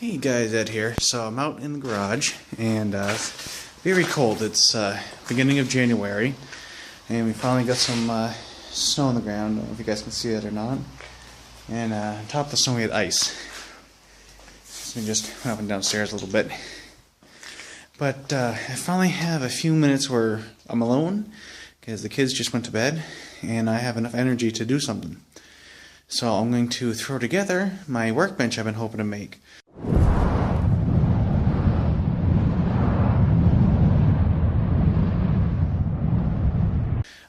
Hey guys, Ed here. So I'm out in the garage and it's very cold. It's beginning of January and we finally got some snow on the ground. I don't know if you guys can see it or not. And on top of the snow we had ice. So we just went up and downstairs a little bit. But I finally have a few minutes where I'm alone because the kids just went to bed and I have enough energy to do something. So I'm going to throw together my workbench I've been hoping to make.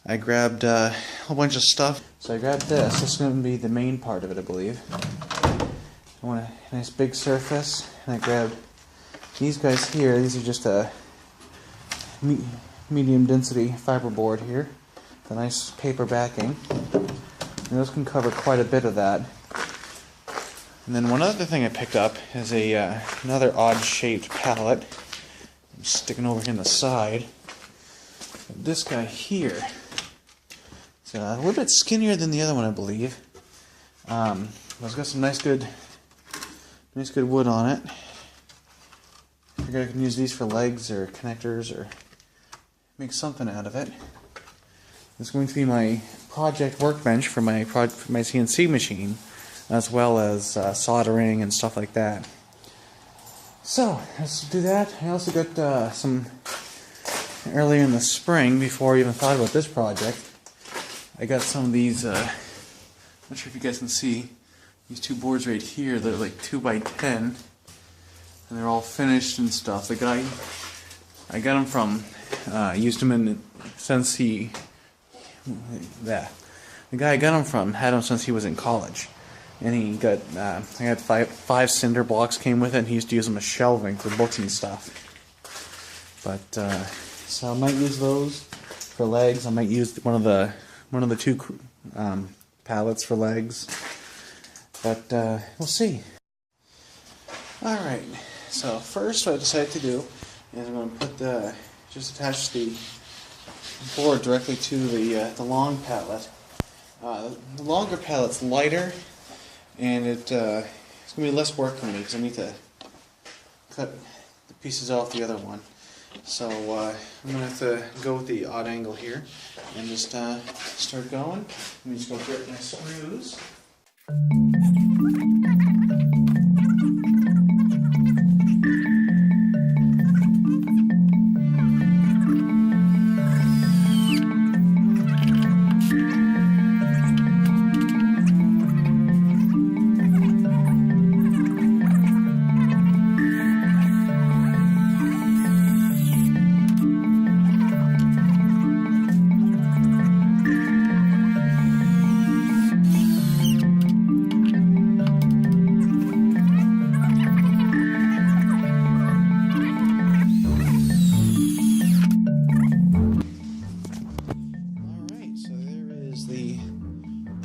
I grabbed a whole bunch of stuff. So I grabbed this. This is going to be the main part of it, I believe. I want a nice big surface. And I grabbed these guys here. These are just a medium density fiberboard here. The nice paper backing. And those can cover quite a bit of that. And then one other thing I picked up is another odd shaped pallet. I'm sticking over here on the side. This guy here. It's a little bit skinnier than the other one, I believe. It's got some nice good wood on it. I figured I can use these for legs or connectors or make something out of it. It's going to be my project workbench for my CNC machine, as well as soldering and stuff like that. So let's do that. I also got some earlier in the spring, before I even thought about this project. I got some of these, not sure if you guys can see, these two boards right here. They're like 2x10, and they're all finished and stuff. The guy, I got them from, used them in since the guy I got them from had them since he was in college, and he got, I had five cinder blocks came with it, and he used to use them as shelving for books and stuff. But so I might use those for legs. I might use one of the two pallets for legs, but we'll see. Alright, so first what I decided to do is I'm going to put just attach the board directly to the long pallet. The longer pallet's lighter, and it's going to be less work for me because I need to cut the pieces off the other one. So I'm going to have to go with the odd angle here and just start going. Let me just go grip my screws.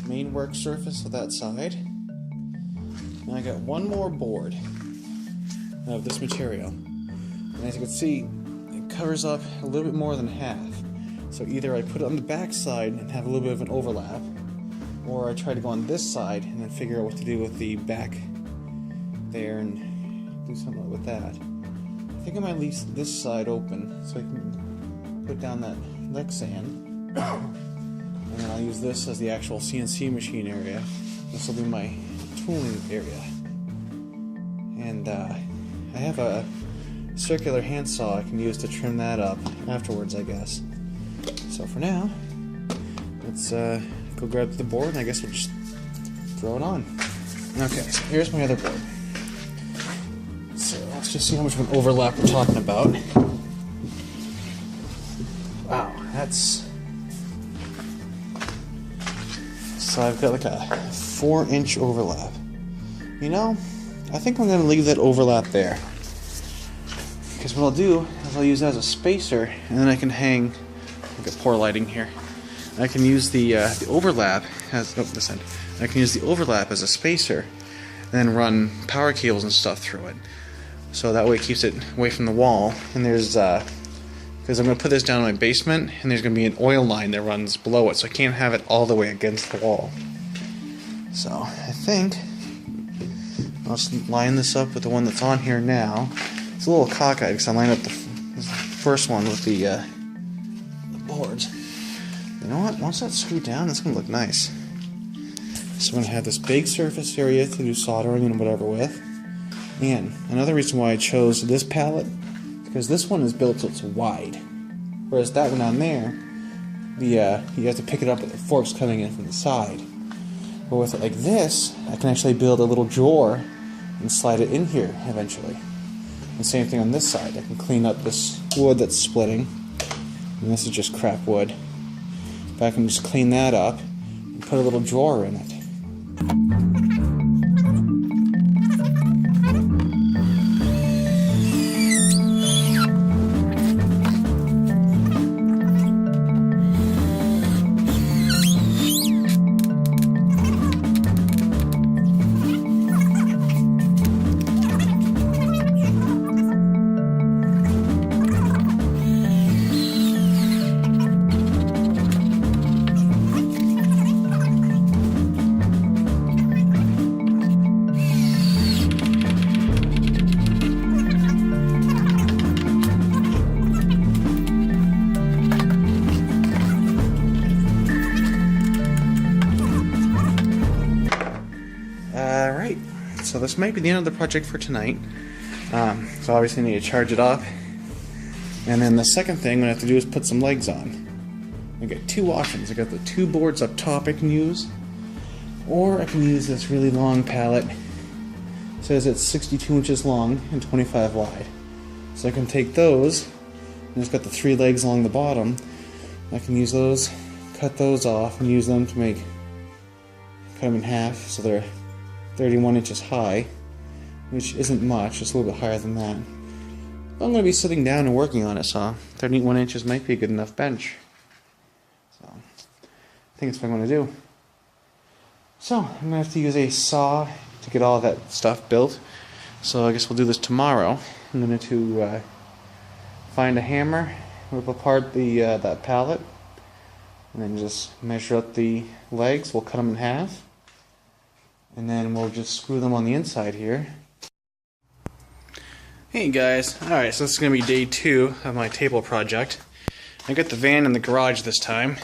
Main work surface of that side. And I got one more board of this material. And as you can see, it covers up a little bit more than half. So either I put it on the back side and have a little bit of an overlap, or I try to go on this side and then figure out what to do with the back there and do something with that. I think I might leave this side open so I can put down that neck sand. And then I'll use this as the actual CNC machine area. This will be my tooling area. And I have a circular handsaw I can use to trim that up afterwards, I guess. So for now, let's go grab the board, and I guess we'll just throw it on. Okay, so here's my other board. So let's just see how much of an overlap we're talking about. Wow, that's... So I've got like a 4-inch overlap. You know, I think I'm going to leave that overlap there. Because what I'll do is I'll use that as a spacer, and then I can hang, I've got poor lighting here. I can use the overlap as, this end. I can use the overlap as a spacer, and then run power cables and stuff through it. So that way it keeps it away from the wall. And there's, because I'm going to put this down in my basement, and there's going to be an oil line that runs below it, so I can't have it all the way against the wall. So I think I'll just line this up with the one that's on here now. It's a little cockeyed because I lined up the first one with the boards. You know what? Once that's screwed down, it's going to look nice. So I'm going to have this big surface area to do soldering and whatever with. And another reason why I chose this pallet is because this one is built so it's wide. Whereas that one on there, you have to pick it up with the forks coming in from the side. But with it like this, I can actually build a little drawer and slide it in here eventually. And same thing on this side. I can clean up this wood that's splitting. And this is just crap wood. But I can just clean that up and put a little drawer in it. So this might be the end of the project for tonight. So obviously I need to charge it up. And then the second thing I have to do is put some legs on. I got two options. I got the two boards up top I can use, or I can use this really long pallet. It says it's 62 inches long and 25 wide. So I can take those, and it's got the three legs along the bottom. I can use those, cut those off, and use them to cut them in half so they're 31 inches high, which isn't much, just a little bit higher than that. But I'm going to be sitting down and working on it, so 31 inches might be a good enough bench. So I think that's what I'm going to do. So I'm going to have to use a saw to get all that stuff built. So I guess we'll do this tomorrow. I'm going to find a hammer, rip apart that pallet, and then just measure up the legs. We'll cut them in half. And then we'll just screw them on the inside here. Hey guys, alright, so this is going to be day 2 of my table project. I got the van in the garage this time.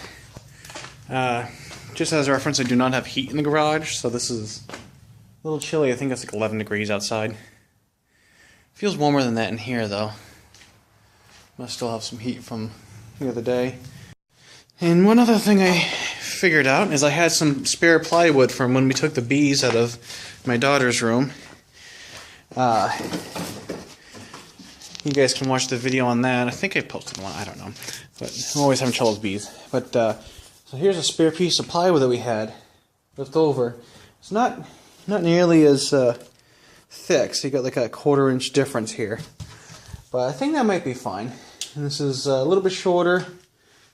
Just as a reference, I do not have heat in the garage, so this is a little chilly. I think it's like 11 degrees outside. Feels warmer than that in here though. Must still have some heat from the other day. And one other thing I figured out is I had some spare plywood from when we took the bees out of my daughter's room. You guys can watch the video on that. I think I posted one, I don't know. But I'm always having trouble with bees. But so here's a spare piece of plywood that we had left over. It's not nearly as thick, so you got like a 1/4 inch difference here. But I think that might be fine. And this is a little bit shorter,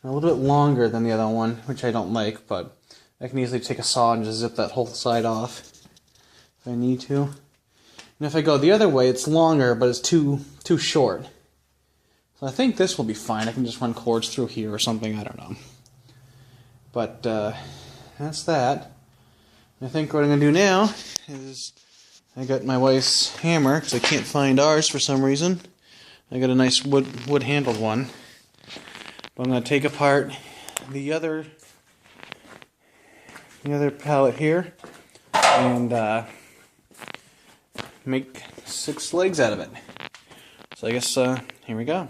a little bit longer than the other one, which I don't like, but I can easily take a saw and just zip that whole side off if I need to. And if I go the other way, it's longer, but it's too short. So I think this will be fine. I can just run cords through here or something, I don't know. But that's that. And I think what I'm going to do now is I got my wife's hammer, because I can't find ours for some reason. I got a nice wood-handled one. But I'm going to take apart the other pallet here and make 6 legs out of it. So I guess here we go.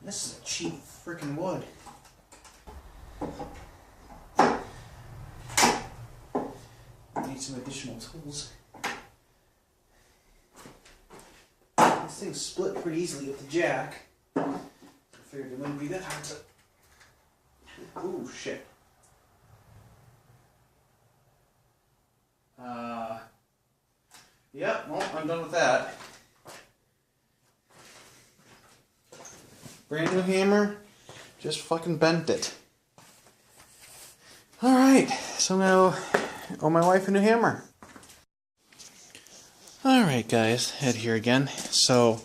This is a cheap freaking wood. Need some additional tools. This thing's split pretty easily with the jack. I figured it wouldn't be that hard to... Ooh, shit. Yep, well, I'm done with that. Brand new hammer, just fucking bent it. Alright, so now I owe my wife a new hammer. Alright guys, Ed here again. So,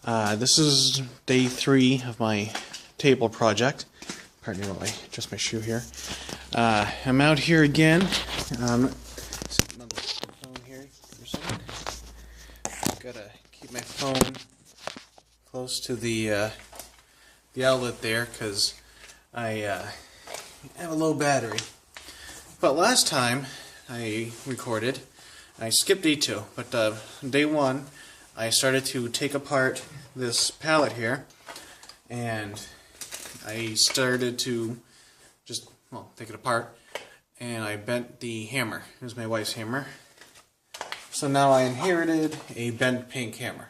this is day 3 of my table project. Pardon me while I adjust my shoe here. I'm out here again. Sitting on the phone here for a second. Gotta keep my phone close to the outlet there because I have a low battery. But last time I recorded, I skipped day 2, but day 1 I started to take apart this pallet here, and I started to just, well, take it apart, and I bent the hammer. It was my wife's hammer. So now I inherited a bent pink hammer.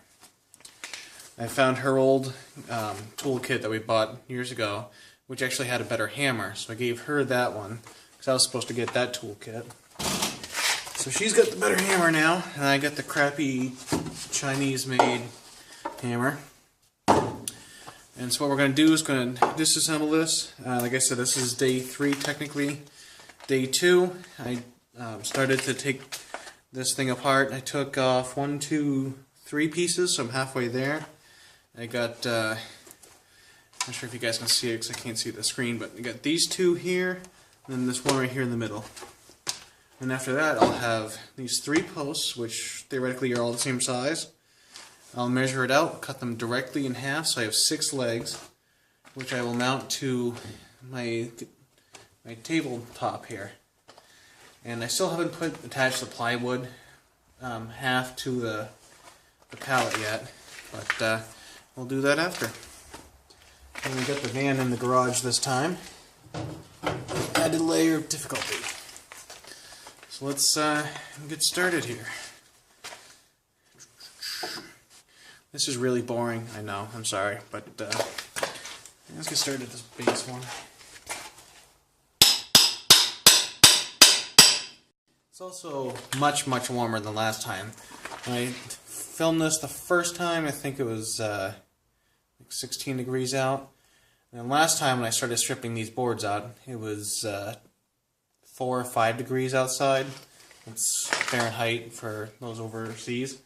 I found her old toolkit that we bought years ago, which actually had a better hammer, so I gave her that one, because I was supposed to get that toolkit. So she's got the better hammer now, and I got the crappy Chinese-made hammer. And so what we're going to do is going to disassemble this. Like I said, this is day 3 technically. Day 2, I started to take this thing apart. I took off 1, 2, 3 pieces, so I'm halfway there. I got, I'm not sure if you guys can see it because I can't see the screen, but I got these 2 here, and then this one right here in the middle. And after that, I'll have these 3 posts, which theoretically are all the same size. I'll measure it out, cut them directly in half, so I have 6 legs, which I will mount to my tabletop here. And I still haven't attached the plywood half to the pallet yet, but we'll do that after. And we got the van in the garage this time. Added layer of difficulty. So let's get started here. This is really boring, I know, I'm sorry, but let's get started with this base one. It's also much, much warmer than last time. When I filmed this the first time, I think it was like 16 degrees out. And then last time when I started stripping these boards out, it was 4 or 5 degrees outside. It's Fahrenheit for those overseas.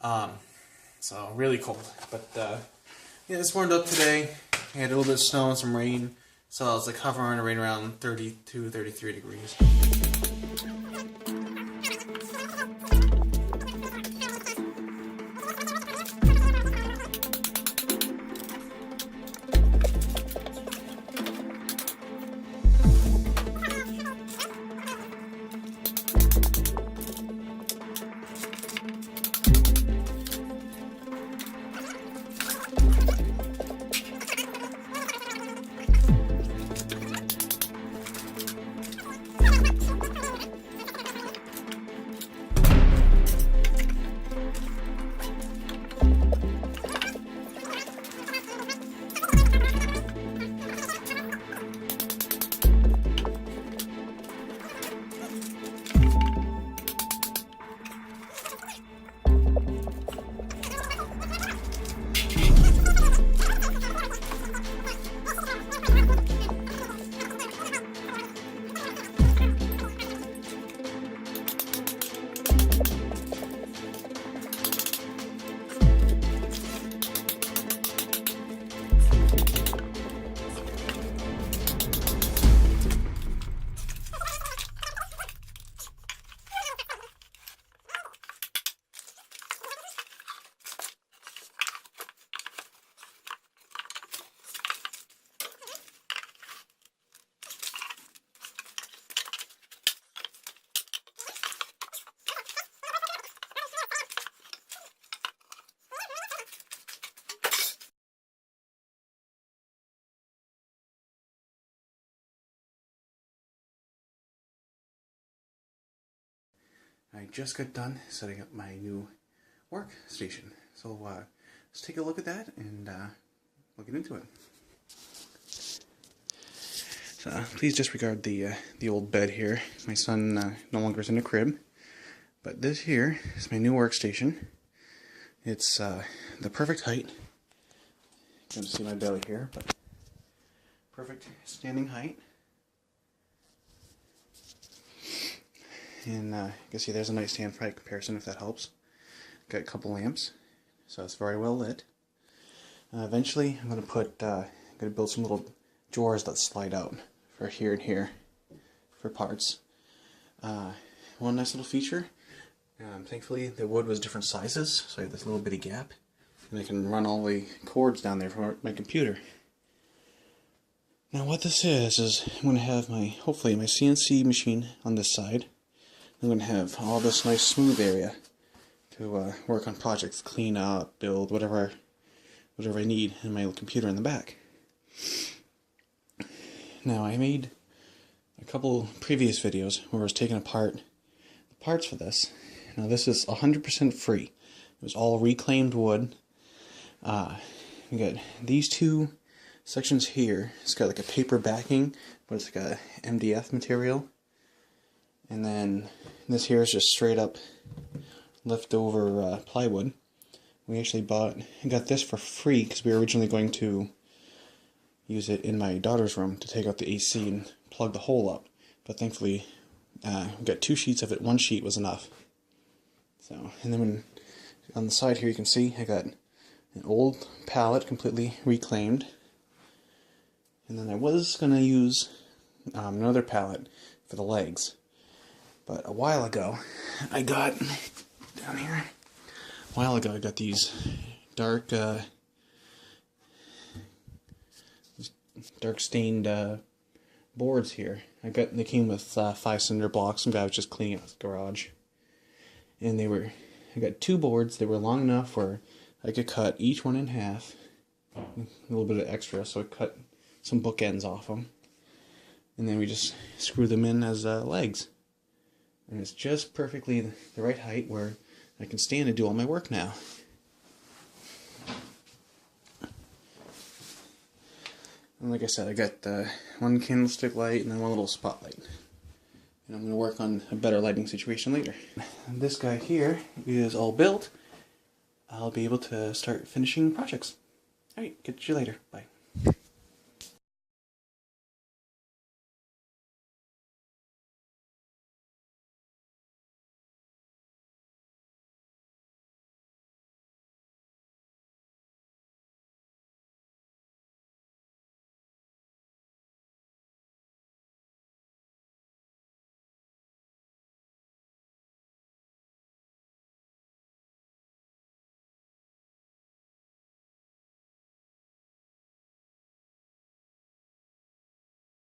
So really cold. But yeah, it's warmed up today. I had a little bit of snow and some rain, so I was like hovering around 32, 33 degrees. I just got done setting up my new workstation. So let's take a look at that and we'll get into it. So please disregard the old bed here. My son no longer is in a crib. But this here is my new workstation. It's the perfect height. You can see my belly here, but perfect standing height. And you can see there's a nightstand for height comparison if that helps. got a couple lamps, so it's very well lit. Eventually, I'm gonna build some little drawers that slide out for here and here for parts. One nice little feature. Thankfully, the wood was different sizes, so I have this little bitty gap, and I can run all the cords down there from my computer. Now, what this is I'm going to have hopefully my CNC machine on this side. I'm going to have all this nice smooth area to work on projects, clean up, build, whatever I need, in my computer in the back. Now, I made a couple previous videos where I was taking apart the parts for this. Now, this is 100% free. It was all reclaimed wood. You got these two sections here. It's got like a paper backing, but it's like a MDF material. And then this here is just straight up leftover plywood. We actually got this for free because we were originally going to use it in my daughter's room to take out the AC and plug the hole up. But thankfully, we got 2 sheets of it. 1 sheet was enough. So, and then on the side here you can see I got an old pallet completely reclaimed. And then I was going to use another pallet for the legs. But a while ago, I got these dark stained boards here. They came with 5 cinder blocks. Some guy was just cleaning out his garage. And I got 2 boards. They were long enough where I could cut each one in half. A little bit of extra, so I cut some bookends off them. And then we just screw them in as legs. And it's just perfectly the right height where I can stand and do all my work now. And like I said, I got 1 candlestick light and then 1 little spotlight. And I'm going to work on a better lighting situation later. And this guy here is all built. I'll be able to start finishing projects. Alright, catch you later. Bye.